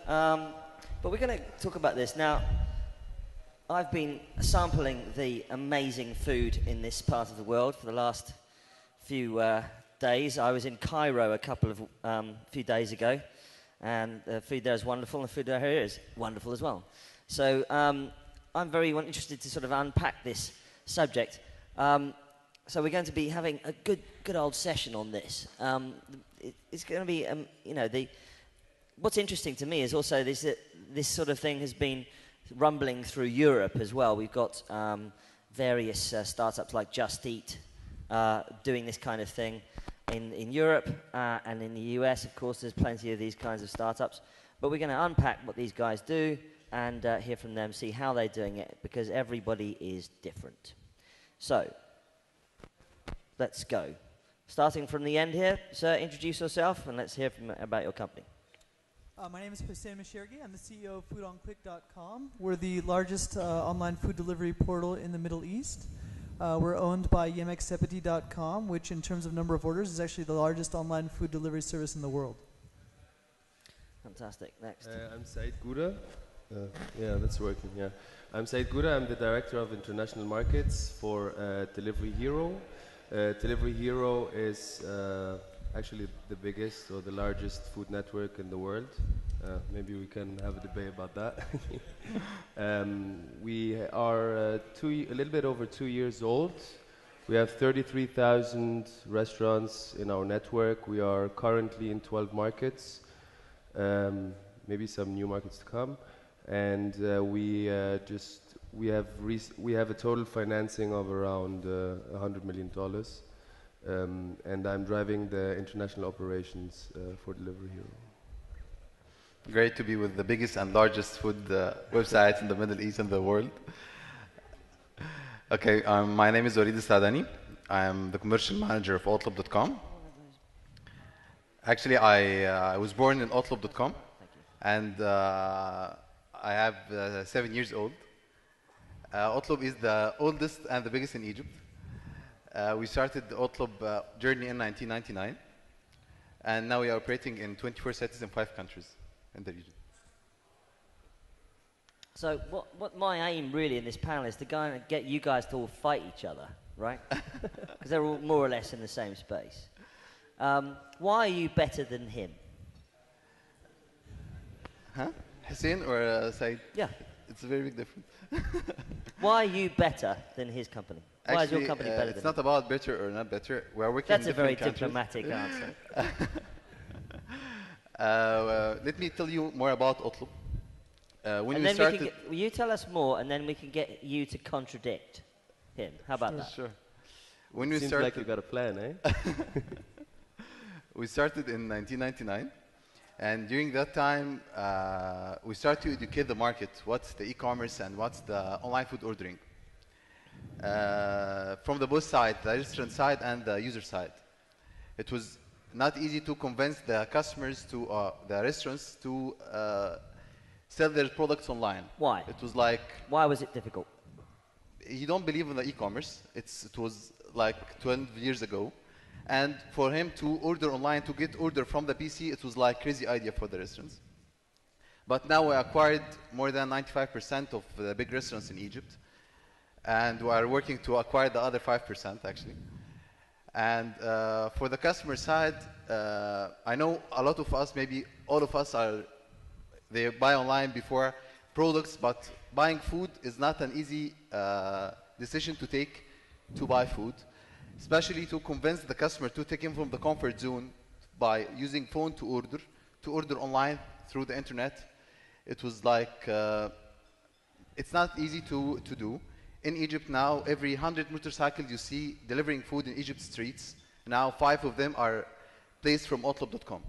But we're going to talk about this. Now, I've been sampling the amazing food in this part of the world for the last few days. I was in Cairo a few days ago, and the food there is wonderful, and the food there here is wonderful as well. So I'm very interested to sort of unpack this subject. So we're going to be having a good old session on this. It's going to be, what's interesting to me is also this sort of thing has been rumbling through Europe as well. We've got various startups like Just Eat doing this kind of thing in Europe and in the US. Of course, there's plenty of these kinds of startups. But we're going to unpack what these guys do and hear from them, see how they're doing it, because everybody is different. So, let's go. Starting from the end here, sir, introduce yourself and let's hear about your company. My name is Hussein Mashirgi. I'm the CEO of Foodonclick.com. We're the largest online food delivery portal in the Middle East. We're owned by Yemeksepeti.com, which in terms of number of orders is actually the largest online food delivery service in the world. Fantastic. Next. I'm Said Gouda. Yeah, that's working, yeah. I'm Said Gouda. I'm the Director of International Markets for DeliveryHero. DeliveryHero is actually the biggest or the largest food network in the world. Maybe we can have a debate about that. We are a little bit over 2 years old. We have 33,000 restaurants in our network. We are currently in 12 markets, maybe some new markets to come. And we have a total financing of around $100 million. And I'm driving the international operations for DeliveryHero. Great to be with the biggest and largest food website in the Middle East and the world. Okay, my name is Walid Sadani. I am the commercial manager of Outlook.com. Actually, I was born in Outlook.com, and I have 7 years old. Outlook is the oldest and the biggest in Egypt. We started the Outlook journey in 1999, and now we are operating in 24 cities in 5 countries in the region. So what my aim really in this panel is to get you guys to all fight each other, right? Because they're all more or less in the same space. Why are you better than him? Huh? Hussein or Said? Yeah. It's a very big difference. Why are you better than his company? Why Actually, is your company better than it's not about better or not better. We are working That's in a very different diplomatic answer. Let me tell you more about Outlook. When and we then started, will you tell us more, and then we can get you to contradict him. How about that? Sure. When we Seems started, like you got a plan, eh? we started in 1999, and during that time, we started to educate the market. What's the e-commerce and what's the online food ordering? From the both sides, the restaurant side and the user side. It was not easy to convince the customers to the restaurants to sell their products online. Why? It was like... Why was it difficult? He don't believe in the e-commerce. It was like 12 years ago. And for him to order online, to get order from the PC, it was like crazy idea for the restaurants. But now we acquired more than 95% of the big restaurants in Egypt. And we are working to acquire the other 5% actually. And for the customer side, I know a lot of us, maybe all of us they buy online before products, but buying food is not an easy decision to take to buy food, especially to convince the customer to take him from the comfort zone by using phone to order online through the internet. It was like, it's not easy to do. In Egypt now, every 100 motorcycles you see delivering food in Egypt streets, now 5 of them are placed from Outlook.com.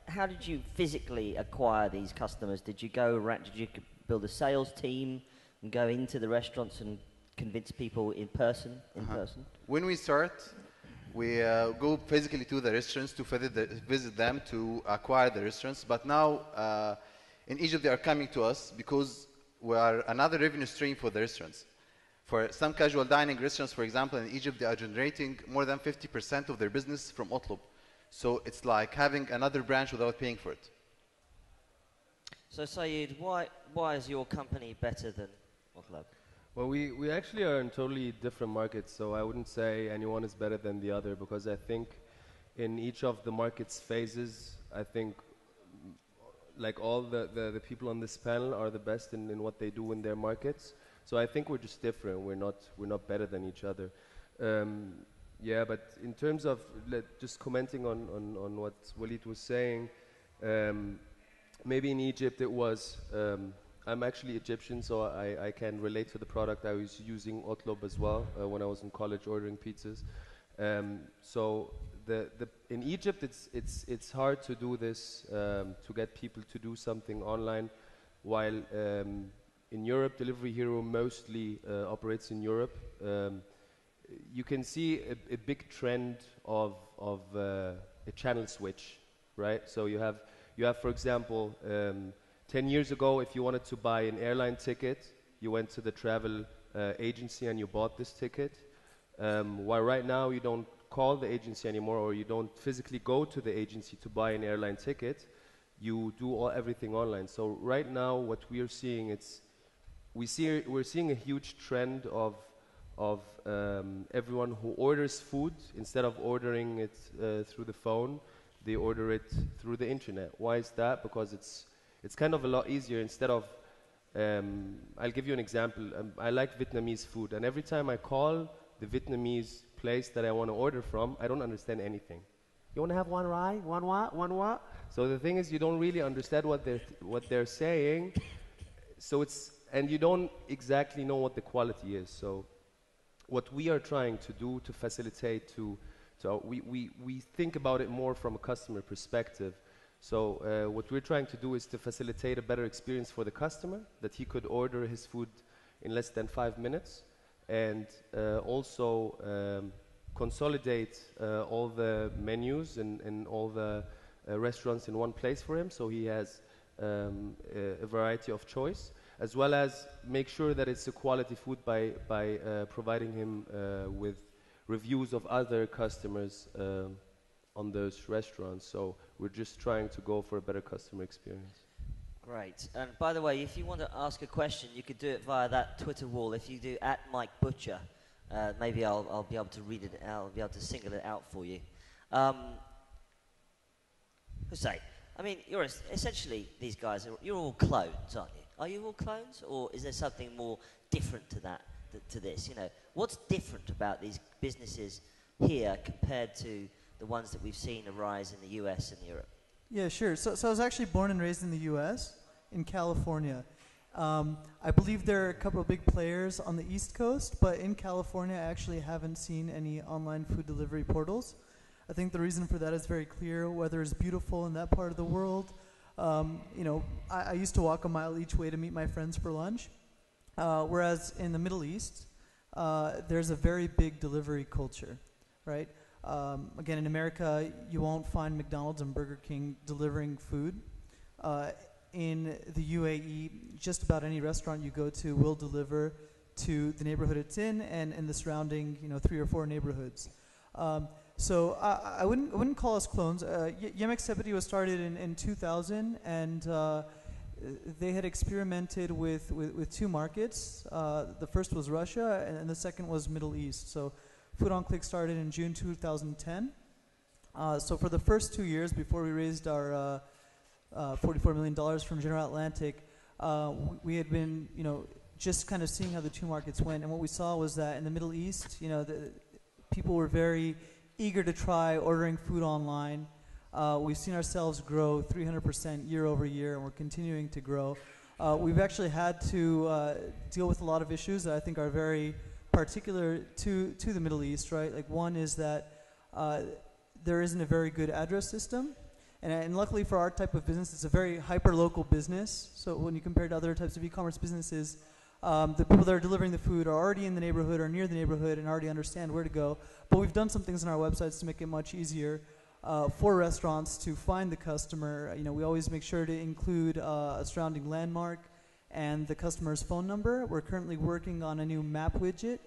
How did you physically acquire these customers? Did you go around, did you build a sales team and go into the restaurants and convince people in person? When we start, we go physically to the restaurants to visit them to acquire the restaurants. But now in Egypt they are coming to us because we are another revenue stream for the restaurants. For some casual dining restaurants, for example, in Egypt, they are generating more than 50% of their business from Outlook. So it's like having another branch without paying for it. So Sayed, why is your company better than Otlab? Well, we actually are in totally different markets, so I wouldn't say anyone is better than the other, because I think in each of the market's phases, I think like all the people on this panel are the best in what they do in their markets. So I think we're just different. We're not better than each other. Yeah, but in terms of just commenting on what Walid was saying, maybe in Egypt it was, I'm actually Egyptian, so I can relate to the product. I was using Otlob as well when I was in college ordering pizzas. So in Egypt it's hard to do this, to get people to do something online, while in Europe, DeliveryHero mostly operates in Europe. You can see a big trend of a channel switch, right? So you have, for example, 10 years ago, if you wanted to buy an airline ticket, you went to the travel agency and you bought this ticket. While right now you don't call the agency anymore, or you don't physically go to the agency to buy an airline ticket, you do everything online. So right now what we are seeing, we're seeing a huge trend of everyone who orders food, instead of ordering it through the phone, they order it through the internet. Why is that? Because it's kind of a lot easier. Instead of, I'll give you an example. I like Vietnamese food, and every time I call the Vietnamese place that I want to order from, I don't understand anything. You want to have one rye, one what? So the thing is, you don't really understand what they're saying. So and you don't exactly know what the quality is. So what we are trying to do to facilitate we think about it more from a customer perspective. So what we're trying to do is to facilitate a better experience for the customer, that he could order his food in less than 5 minutes, and also consolidate all the menus and all the restaurants in one place for him, so he has a variety of choice, as well as make sure that it's a quality food by providing him with reviews of other customers on those restaurants. So we're just trying to go for a better customer experience. Great. And by the way, if you want to ask a question, you could do it via that Twitter wall. If you do @MikeButcher, maybe I'll be able to read it out. I'll be able to single it out for you. Hussein, I mean, you're essentially, these guys, you're all clones, aren't you? Are you all clones, or is there something more different to that, to this? You know, what's different about these businesses here compared to the ones that we've seen arise in the US and Europe? Yeah, sure. So I was actually born and raised in the U.S., in California. I believe there are a couple of big players on the East Coast, but in California, I actually haven't seen any online food delivery portals. I think the reason for that is very clear. Weather is beautiful in that part of the world. You know, I used to walk a mile each way to meet my friends for lunch, whereas in the Middle East, there's a very big delivery culture, right? Again, in America, you won't find McDonald's and Burger King delivering food. In the UAE, just about any restaurant you go to will deliver to the neighborhood it's in and the surrounding, 3 or 4 neighborhoods. So I wouldn't call us clones. Yemeksepeti was started in 2000, and they had experimented with 2 markets. The first was Russia, and the second was Middle East. So Foodonclick started in June 2010. So for the first 2 years, before we raised our $44 million from General Atlantic, we had been, just kind of seeing how the 2 markets went. And what we saw was that in the Middle East, people were very eager to try ordering food online. We've seen ourselves grow 300% year over year, and we're continuing to grow. We've actually had to deal with a lot of issues that I think are very particular to the Middle East, right? Like, one is that there isn't a very good address system. And luckily for our type of business, it's a very hyper-local business. So when you compare it to other types of e-commerce businesses, the people that are delivering the food are already in the neighborhood or near the neighborhood and already understand where to go. But we've done some things on our websites to make it much easier for restaurants to find the customer. We always make sure to include a surrounding landmark and the customer's phone number. We're currently working on a new map widget,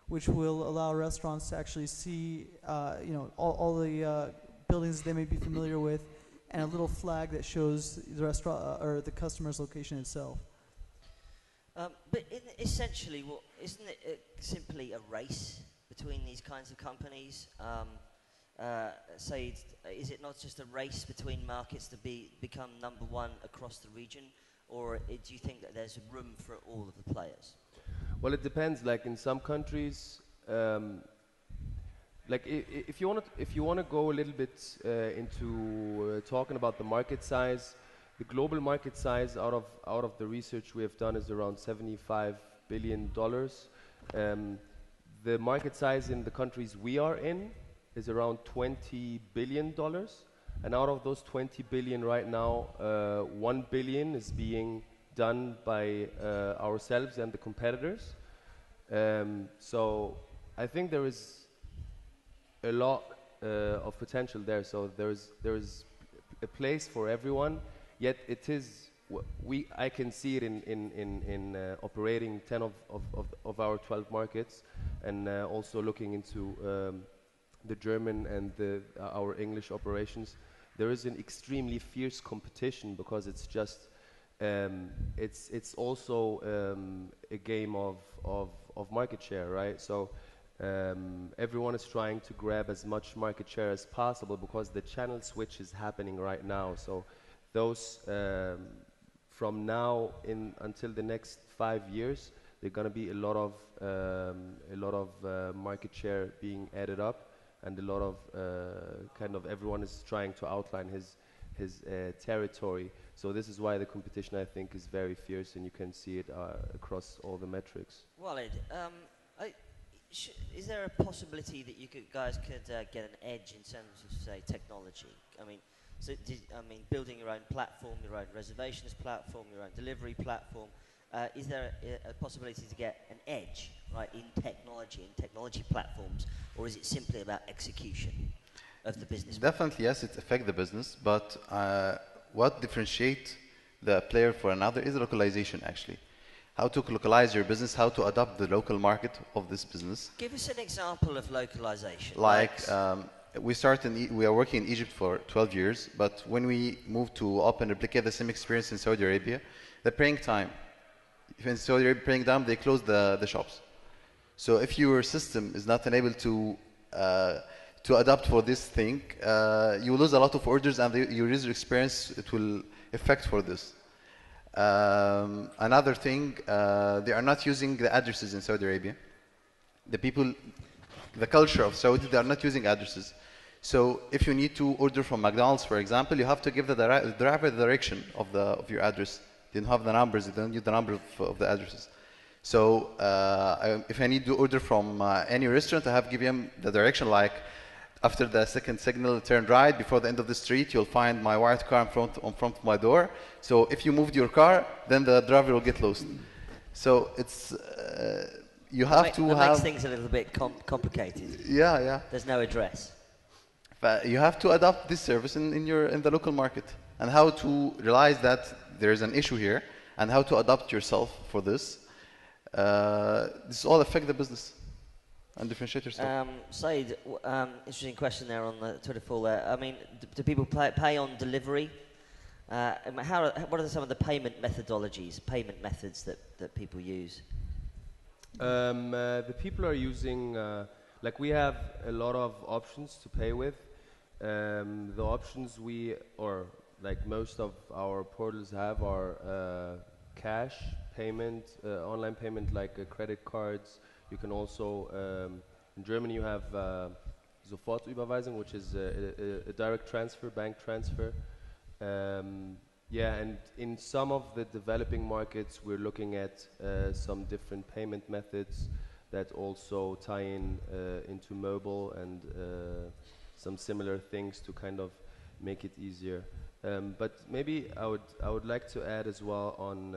which will allow restaurants to actually see, all the buildings they may be familiar with, and a little flag that shows the restaurant or the customer's location itself. But essentially, isn't it simply a race between these kinds of companies? Is it not just a race between markets to become number one across the region, or do you think that there's room for all of the players? Well, it depends. Like in some countries, like if you want to go a little bit into talking about the market size, the global market size out of the research we have done is around $75 billion. The market size in the countries we are in is around $20 billion, and out of those 20 billion right now, 1 billion is being done by ourselves and the competitors. So I think there is a lot of potential there. So there is a place for everyone. Yet it is I can see it in operating 10 of our 12 markets, and also looking into the German and our English operations. There is an extremely fierce competition because it's just it's also a game of market share, right? So everyone is trying to grab as much market share as possible because the channel switch is happening right now. So those from now until the next 5 years, there are going to be a lot of market share being added up, and a lot of kind of everyone is trying to outline his territory. So this is why the competition, I think, is very fierce, and you can see it across all the metrics. Walid, is there a possibility that you guys could get an edge in terms of, say, technology? I mean, building your own platform, your own reservations platform, your own delivery platform. Is there a possibility to get an edge, right, in technology platforms, or is it simply about execution of the business? Definitely, yes, it affects the business, but what differentiates the player for another is localization, actually. How to localize your business, how to adapt the local market of this business. Give us an example of localization. We are working in Egypt for 12 years, but when we moved to open replicate the same experience in Saudi Arabia, the praying time, if in Saudi Arabia praying time, they close the shops. So if your system is not enabled to adapt for this thing, you lose a lot of orders, and your user experience, it will affect for this. Another thing, they are not using the addresses in Saudi Arabia. The culture of Saudi, they are not using addresses. So if you need to order from McDonald's, for example, you have to give the driver the direction of your address. They don't have the numbers, they don't use the number of the addresses. So if I need to order from any restaurant, I have to give him the direction, like after the second signal, turn right, before the end of the street, you'll find my white car in front of my door. So if you moved your car, then the driver will get lost. So it's you have to have... That makes things a little bit complicated. Yeah. There's no address. But you have to adopt this service in the local market, and how to realize that there is an issue here, and how to adapt yourself for this. This all affect the business and differentiate yourself. Said, interesting question there on the Twitter poll there. I mean, do people pay on delivery? What are some of the payment methods that people use? The people are using, like we have a lot of options to pay with. The options like most of our portals have are cash payment, online payment, like credit cards. You can also, in Germany you have Sofortüberweisung, which is a direct transfer, bank transfer. And in some of the developing markets, we're looking at some different payment methods that also tie into mobile and some similar things to kind of make it easier. But maybe I would like to add as well on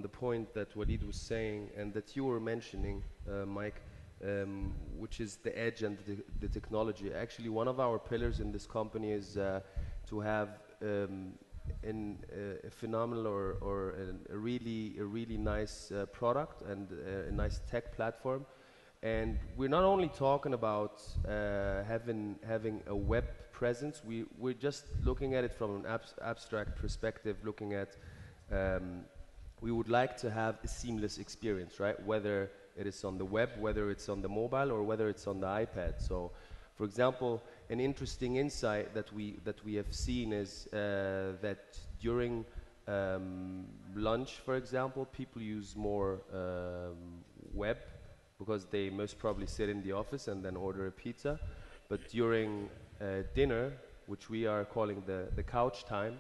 the point that Walid was saying and that you were mentioning, Mike, which is the edge and the technology. Actually, one of our pillars in this company is to have a phenomenal or a really nice product and a nice tech platform And we're not only talking about having a web presence, we're just looking at it from an abstract perspective, looking at we would like to have a seamless experience, right? Whether it is on the web, whether it's on the mobile, or whether it's on the iPad. So, for example, an interesting insight that we have seen is that during lunch, for example, people use more web because they most probably sit in the office and then order a pizza. But during dinner, which we are calling the couch time,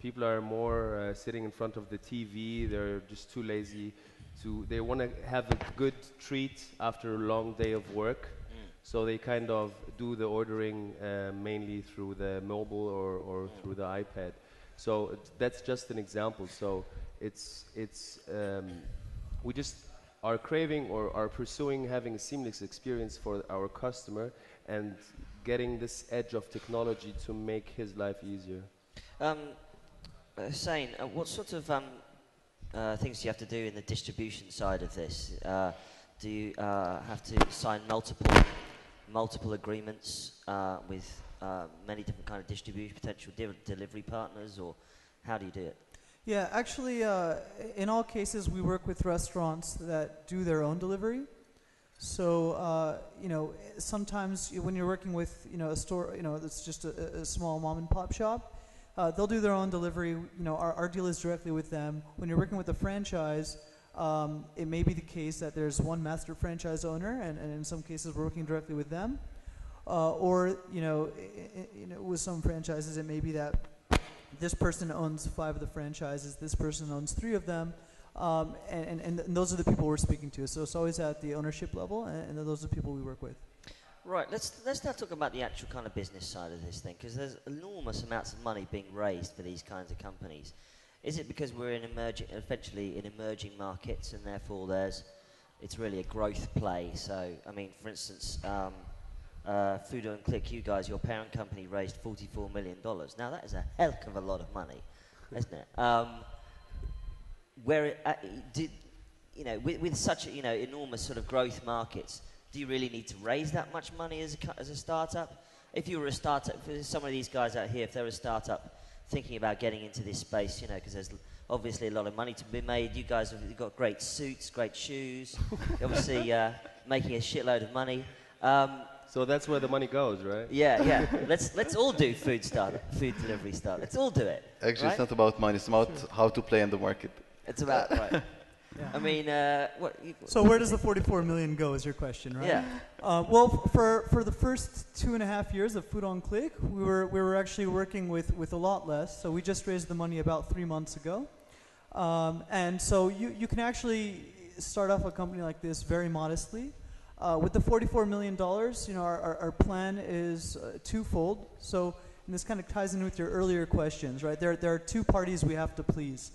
people are more sitting in front of the TV. They're just too lazy they want to have a good treat after a long day of work. So they kind of do the ordering mainly through the mobile or through the iPad. So that's just an example. So we just are craving or are pursuing having a seamless experience for our customer and getting this edge of technology to make his life easier. Hussein, what sort of things do you have to do in the distribution side of this? Do you have to sign multiple agreements with many different kind of distribution, potential delivery partners, or how do you do it? Yeah, actually, in all cases, we work with restaurants that do their own delivery. So, sometimes when you're working with, a store, that's just a small mom and pop shop, they'll do their own delivery. Our deal is directly with them. When you're working with a franchise, it may be the case that there's one master franchise owner, and in some cases we're working directly with them. Or, with some franchises, it may be that this person owns 5 of the franchises, this person owns 3 of them, and those are the people we're speaking to. So it's always at the ownership level, and those are the people we work with. Right, let's now talk about the actual kind of business side of this thing, because there's enormous amounts of money being raised for these kinds of companies. Is it because we're eventually in emerging markets, and therefore it's really a growth play? So, I mean, for instance, Foodonclick, you guys, your parent company raised $44 million. Now that is a hell of a lot of money, isn't it? With such enormous sort of growth markets, do you really need to raise that much money as a startup? If you were a startup, for some of these guys out here, if they were a startup thinking about getting into this space, because there's obviously a lot of money to be made. You guys have got great suits, great shoes, obviously making a shitload of money. So that's where the money goes, right? Yeah. Let's all do food delivery stuff. Let's all do it. Actually, right? It's not about money. It's about how to play in the market. It's about right. Yeah. I mean, so where does the 44 million go? Is your question, right? Yeah. Well, for the first 2.5 years of Foodonclick, we were actually working with a lot less. So we just raised the money about 3 months ago, and so you can actually start off a company like this very modestly. With the $44 million, our plan is twofold. So, and this kind of ties in with your earlier questions, right? There are 2 parties we have to please.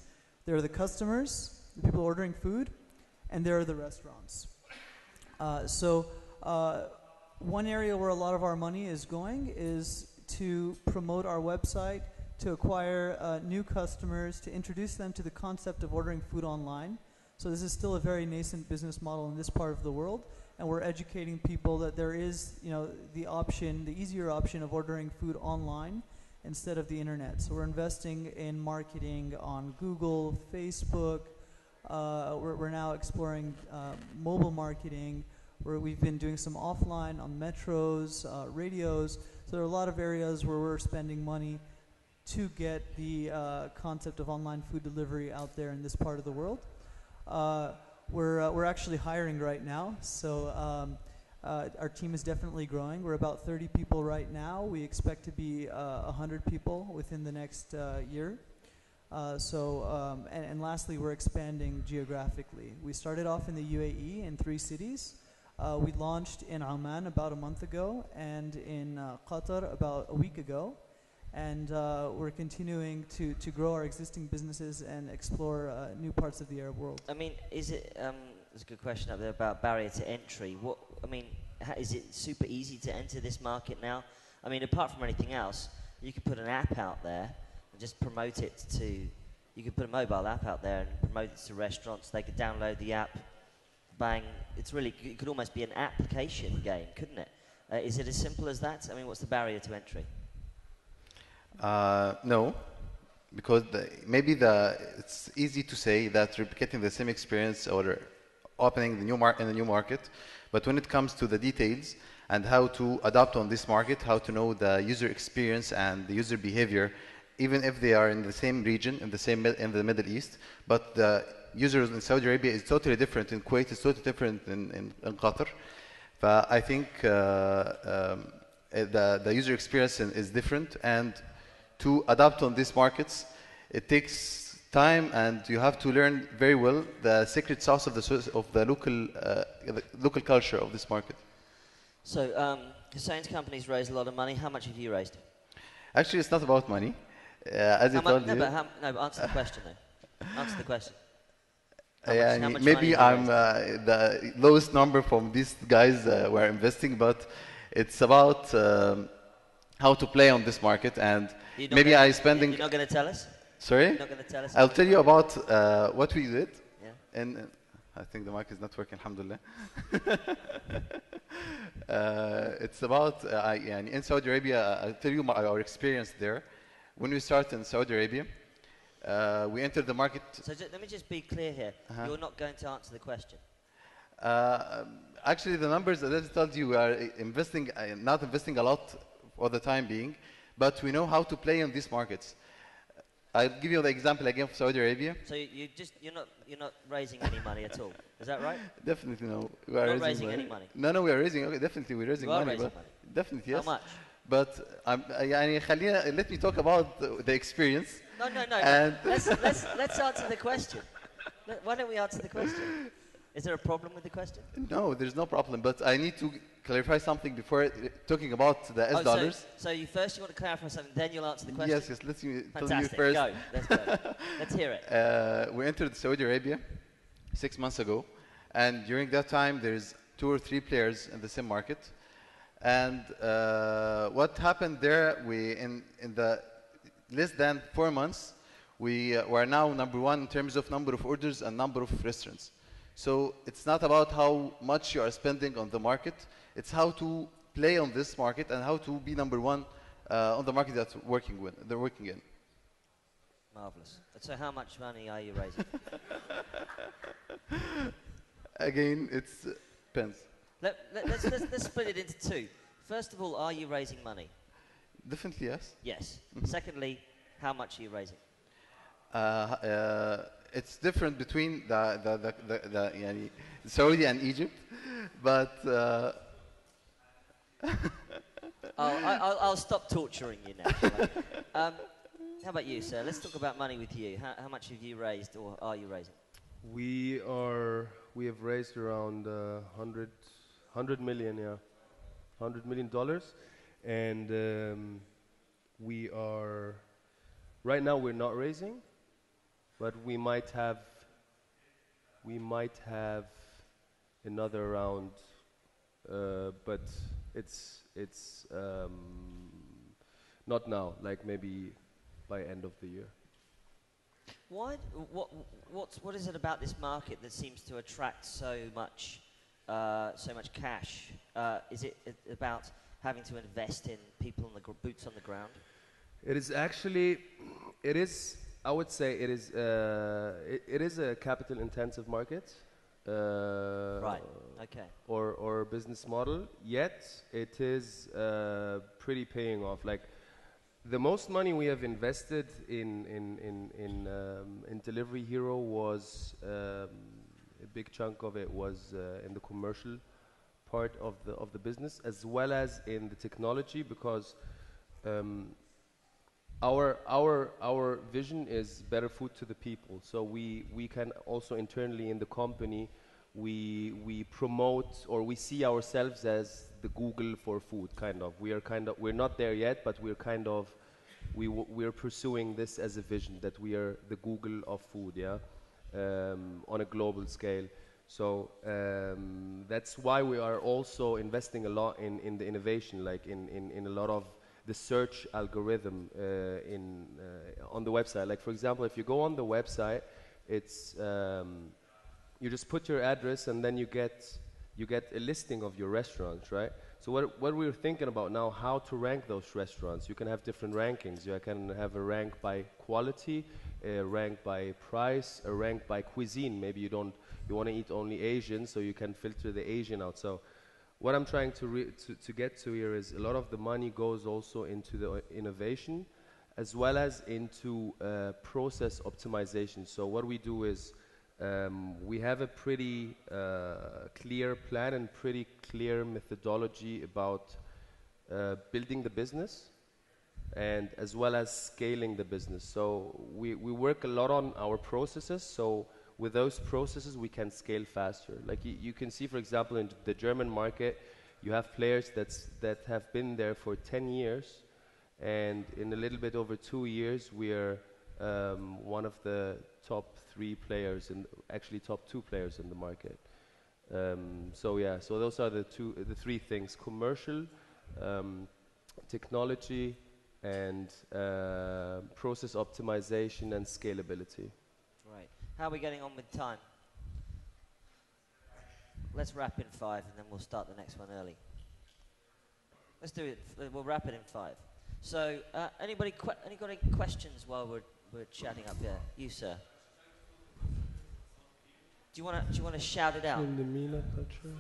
There are the customers, the people ordering food, and there are the restaurants. One area where a lot of our money is going is to promote our website, to acquire new customers, to introduce them to the concept of ordering food online. So this is still a very nascent business model in this part of the world. And we're educating people that there is, the easier option of ordering food online instead of the internet. So we're investing in marketing on Google, Facebook. We're now exploring mobile marketing, where we've been doing some offline on metros, radios. So there are a lot of areas where we're spending money to get the concept of online food delivery out there in this part of the world. We're actually hiring right now, so our team is definitely growing. We're about 30 people right now. We expect to be 100 people within the next year. And lastly, we're expanding geographically. We started off in the UAE in 3 cities. We launched in Oman about a month ago, and in Qatar about a week ago. And we're continuing to grow our existing businesses and explore new parts of the Arab world. I mean, is it? There's a good question up there about barrier to entry. Is it super easy to enter this market now? I mean, apart from anything else, you could put an app out there and just promote it to. You could put a mobile app out there and promote it to restaurants. They could download the app, bang. It's really, it could almost be an application game, couldn't it? Is it as simple as that? I mean, what's the barrier to entry? No, because it's easy to say that replicating the same experience or opening the in a new market, but when it comes to the details and how to adapt on this market, how to know the user experience and the user behavior, even if they are in the same region, in the Middle East, but the users in Saudi Arabia is totally different, in Kuwait is totally different in Qatar. But I think the user experience is different, and to adapt on these markets, it takes time, and you have to learn very well the secret sauce of the local culture of this market. So, Hussein's company's raised a lot of money. How much have you raised? Actually, it's not about money. As I told you. No, answer the question though. Answer the question. How much maybe money I'm the lowest number from these guys who are investing, but it's about how to play on this market, and maybe You're not going to tell us? Sorry? You're not going to tell us? I'll tell you about what we did. Yeah. And I think the mic is not working, alhamdulillah. It's about in Saudi Arabia. I'll tell you our experience there. When we started in Saudi Arabia, we entered the market. So let me just be clear here. You're not going to answer the question. Actually, the numbers, as I told you, we are not investing a lot for the time being, but we know how to play in these markets. I'll give you the example again for Saudi Arabia. So you're not raising any money at all. Is that right? Definitely no. We are not raising any money. No, we are raising. Okay, definitely we're raising money. Raising money. Definitely yes. How much? But let me talk about the experience. No. Let's answer the question. Why don't we answer the question? Is there a problem with the question? No, there's no problem. But I need to clarify something before talking about the S dollars. So you want to clarify something, then you'll answer the question? Yes. Let's tell you Fantastic. first. Go. Let's go. Let's hear it. We entered Saudi Arabia 6 months ago, and during that time, there's 2 or 3 players in the same market. And what happened there? In the less than 4 months, we are now number 1 in terms of number of orders and number of restaurants. So it's not about how much you are spending on the market. It's how to play on this market and how to be number 1 on the market that they're working in. Marvelous. So how much money are you raising? Again, it's depends. Let's split it into 2. First of all, are you raising money? Definitely yes. Yes. Secondly, how much are you raising? It's different between the Saudi and Egypt, but I'll stop torturing you now. How about you, sir? Let's talk about money with you. How much have you raised, or are you raising? We have raised around $100 million, $100 million, and we are right now we're not raising, but we might have another round, but it's not now, like maybe by end of the year. What is it about this market that seems to attract so much cash? Is it about having to invest in people on the boots on the ground? It is actually, I would say it is a capital intensive market. Right. Okay. Or business model. Yet it is pretty paying off. Like the most money we have invested in DeliveryHero was a big chunk of it was in the commercial part of the business, as well as in the technology, because our vision is better food to the people. So we can also internally in the company we promote, or we see ourselves as the Google for food, kind of. We're not there yet, but we're pursuing this as a vision, that we are the Google of food, on a global scale. So that's why we are also investing a lot in the innovation, like in a lot of the search algorithm on the website. Like for example, if you go on the website, it's you just put your address and then you get a listing of your restaurants, right? So what we're thinking about now, how to rank those restaurants. You can have different rankings. You can have a rank by quality, a rank by price, a rank by cuisine. Maybe you want to eat only Asian, so you can filter the Asian out. So what I'm trying to get to here is a lot of the money goes also into the innovation as well as into process optimization. So what we do is we have a pretty clear plan and pretty clear methodology about building the business and as well as scaling the business. So we work a lot on our processes. So with those processes, we can scale faster. Like you can see, for example, in the German market, you have players that have been there for 10 years. And in a little bit over 2 years, we are one of the top 3 players, and actually top 2 players in the market. So yeah, so those are the 3 things: commercial, technology, and process optimization and scalability. Right. How are we getting on with time? Let's wrap in 5, and then we'll start the next one early. Let's do it. We'll wrap it in 5. So, anybody got any questions while we're chatting up here? You, sir. Do you want to shout it out? In the MENA culture.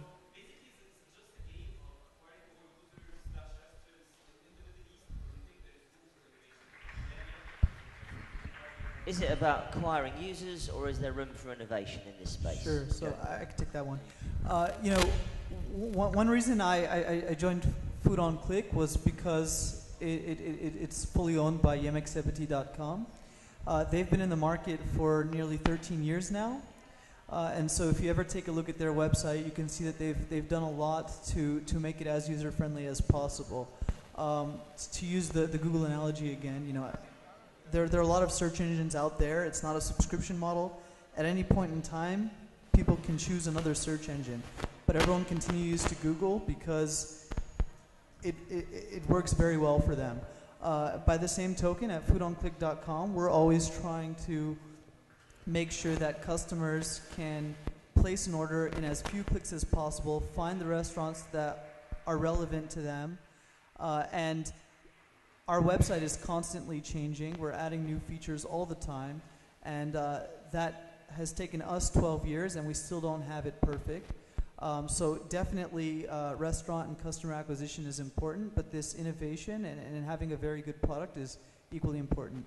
Is it about acquiring users, or is there room for innovation in this space? Sure. So I can take that one. You know, one reason I joined Foodonclick was because it's fully owned by Yemeksepeti.com. They've been in the market for nearly 13 years now. And so if you ever take a look at their website, you can see that they've done a lot to make it as user-friendly as possible. To use the Google analogy again, you know, there are a lot of search engines out there. It's not a subscription model. At any point in time, people can choose another search engine. But everyone continues to Google because it works very well for them. By the same token, at Foodonclick.com, we're always trying to make sure that customers can place an order in as few clicks as possible, find the restaurants that are relevant to them, and our website is constantly changing. We're adding new features all the time, and that has taken us 12 years, and we still don't have it perfect. So definitely restaurant and customer acquisition is important, but this innovation and having a very good product is equally important.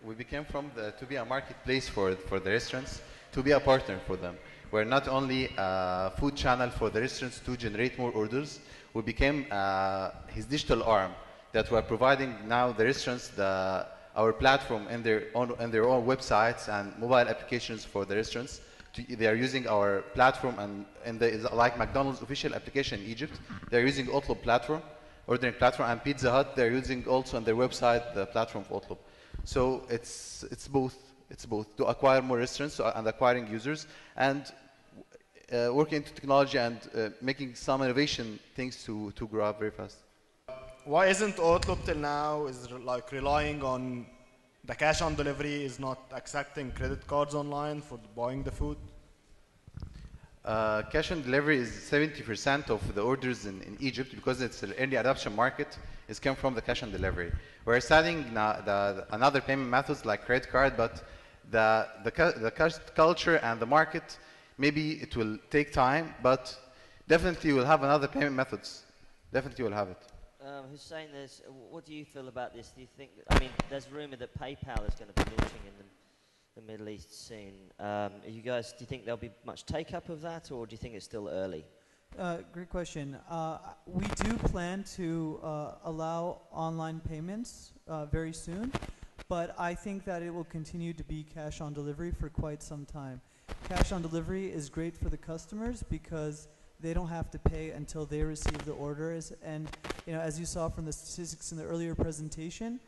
We became to be a marketplace for the restaurants, to be a partner for them. We're not only a food channel for the restaurants to generate more orders, we became his digital arm, that we're providing now the restaurants our platform in their own websites and mobile applications for the restaurants. They are using our platform, and like McDonald's official application in Egypt, they're using Otlub platform, ordering platform, and Pizza Hut, they're using also on their website the platform of Otlub. So it's both to acquire more restaurants and acquiring users, and working into technology and making some innovation things to grow up very fast. Why isn't Otlub till now like relying on the cash on delivery, is not accepting credit cards online for buying the food? Cash on delivery is 70% of the orders in Egypt, because it's an early adoption market. It's come from the cash on delivery. We're studying another payment methods like credit card, but the cash culture and the market, maybe it will take time, but definitely we'll have another payment methods. Definitely we'll have it. Hussein, what do you feel about this? Do you think, I mean, there's rumour that PayPal is going to be launching in the Middle East soon. Do you think there'll be much take-up of that, or do you think it's still early? Great question. We do plan to allow online payments very soon, but I think that it will continue to be cash on delivery for quite some time. Cash on delivery is great for the customers because they don't have to pay until they receive the orders. And you know, as you saw from the statistics in the earlier presentation,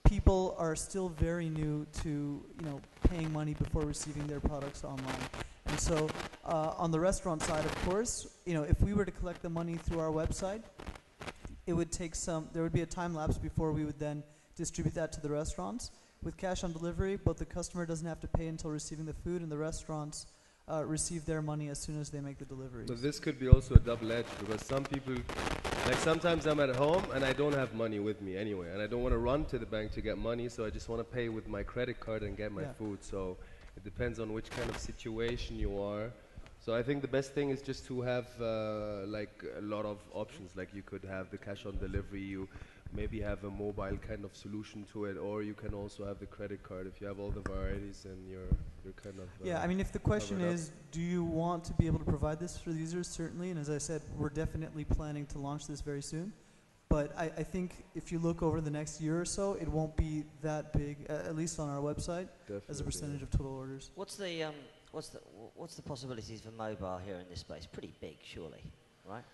people are still very new to paying money before receiving their products online. And so on the restaurant side, of course, if we were to collect the money through our website, it would take there would be a time lapse before we would then distribute that to the restaurants. With cash on delivery, but the customer doesn't have to pay until receiving the food, and the restaurants receive their money as soon as they make the delivery. But this could be also a double-edged, because some people, like sometimes I'm at home and I don't have money with me anyway, and I don't want to run to the bank to get money, so I just want to pay with my credit card and get my food. So it depends on which kind of situation you are. So I think the best thing is just to have like a lot of options. Like you could have the cash on delivery, you maybe have a mobile kind of solution to it, or you can also have the credit card. If you have all the varieties, and you're kind of yeah. I mean, if the question is, do you want to be able to provide this for the users? Certainly, and as I said, we're definitely planning to launch this very soon. But I think if you look over the next year or so, it won't be that big, at least on our website, as a percentage of total orders. What's the possibilities for mobile here in this space? Pretty big, surely, right?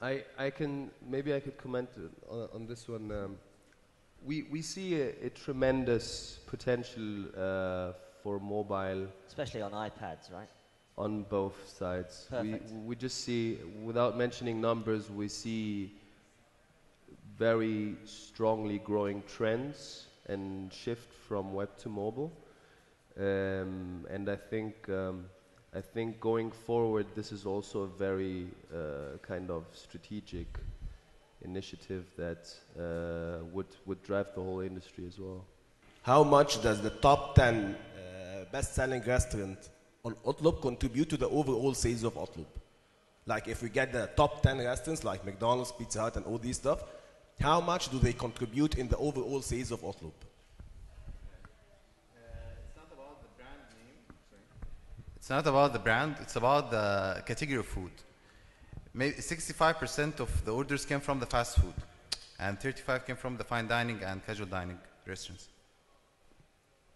I could comment on this one. We see a tremendous potential for mobile, especially on iPads, right? On both sides. Perfect. We just see, without mentioning numbers, we see very strongly growing trends and shift from web to mobile. And I think going forward, this is also a very kind of strategic initiative that would drive the whole industry as well. How much does the top 10 best-selling restaurant on Outlook contribute to the overall sales of Outlook? Like if we get the top 10 restaurants like McDonald's, Pizza Hut and all these stuff, how much do they contribute in the overall sales of Outlook? It's not about the brand, it's about the category of food. Maybe 65% of the orders came from the fast food, and 35% came from the fine dining and casual dining restaurants.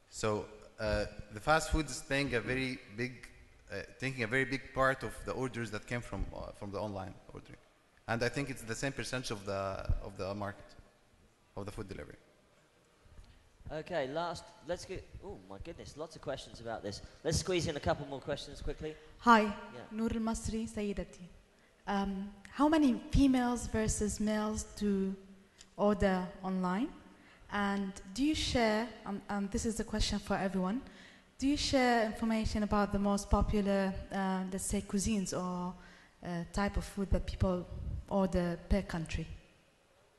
So the fast food is playing a very big, taking a very big part of the orders that came from the online ordering, and I think it's the same percentage of the market, of the food delivery. Okay, let's get, oh my goodness, lots of questions about this. Let's squeeze in a couple more questions quickly. Hi, Noor al-Masri, Sayyidati. How many females versus males do order online? And do you share, this is a question for everyone, do you share information about the most popular, let's say, cuisines or type of food that people order per country?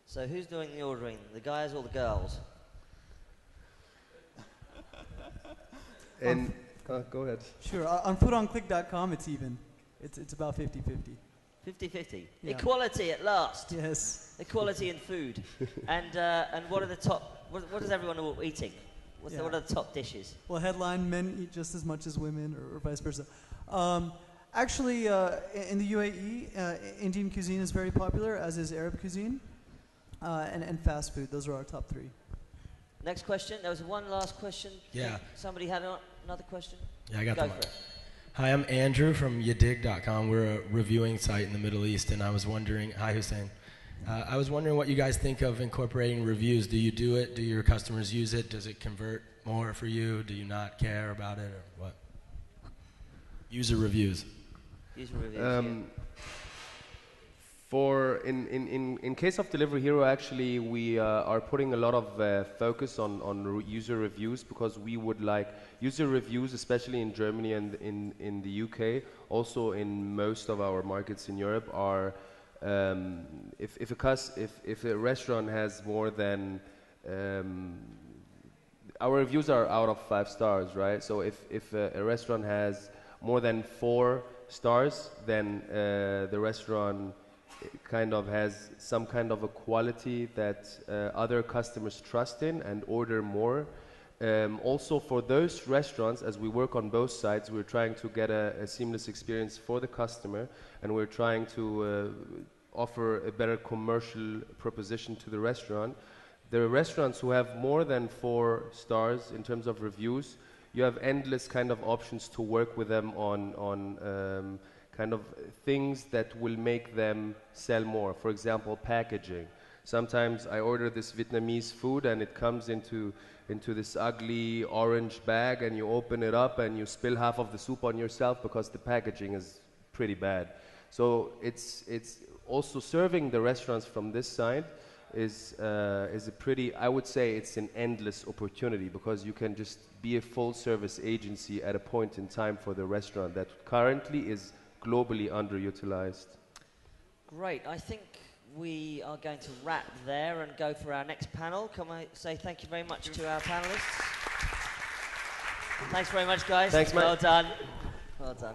So who's doing the ordering, the guys or the girls? And go ahead. Sure. On Foodonclick.com, it's even. It's about 50-50. 50-50. Yeah. Equality at last. Yes. Equality in food. And what are the top? What is everyone all eating? What are the top dishes? Well, headline: men eat just as much as women, or vice versa. Actually, in the UAE, Indian cuisine is very popular, as is Arab cuisine, and fast food. Those are our top three. Next question. There was one last question. Yeah. Somebody had another question? Yeah, I got the Go mic. for it. Hi, I'm Andrew from Yadig.com. We're a reviewing site in the Middle East, and I was wondering, hi Hussein, I was wondering what you guys think of incorporating reviews. Do you do it? Do your customers use it? Does it convert more for you? Do you not care about it, or what? User reviews. User reviews, In case of DeliveryHero, actually, we are putting a lot of focus on user reviews, because we would like user reviews, especially in Germany and in the UK, also in most of our markets in Europe, are if a restaurant has more than our reviews are out of 5 stars, right? So if a restaurant has more than 4 stars, then the restaurant kind of has some kind of a quality that other customers trust in and order more. Also for those restaurants, as we work on both sides, we're trying to get a seamless experience for the customer, and we're trying to offer a better commercial proposition to the restaurant. The restaurants who have more than 4 stars in terms of reviews, you have endless kind of options to work with them on kind of things that will make them sell more. For example, packaging. Sometimes I order this Vietnamese food and it comes into this ugly orange bag, and you open it up and you spill half of the soup on yourself because the packaging is pretty bad. So it's also serving the restaurants from this side is a pretty, I would say it's an endless opportunity, because you can just be a full service agency at a point in time for the restaurant that currently is globally underutilized. Great. I think we are going to wrap there and go for our next panel. Can I say thank you very much to our panelists? Thanks very much, guys. Thanks, mate. Well done. Well done.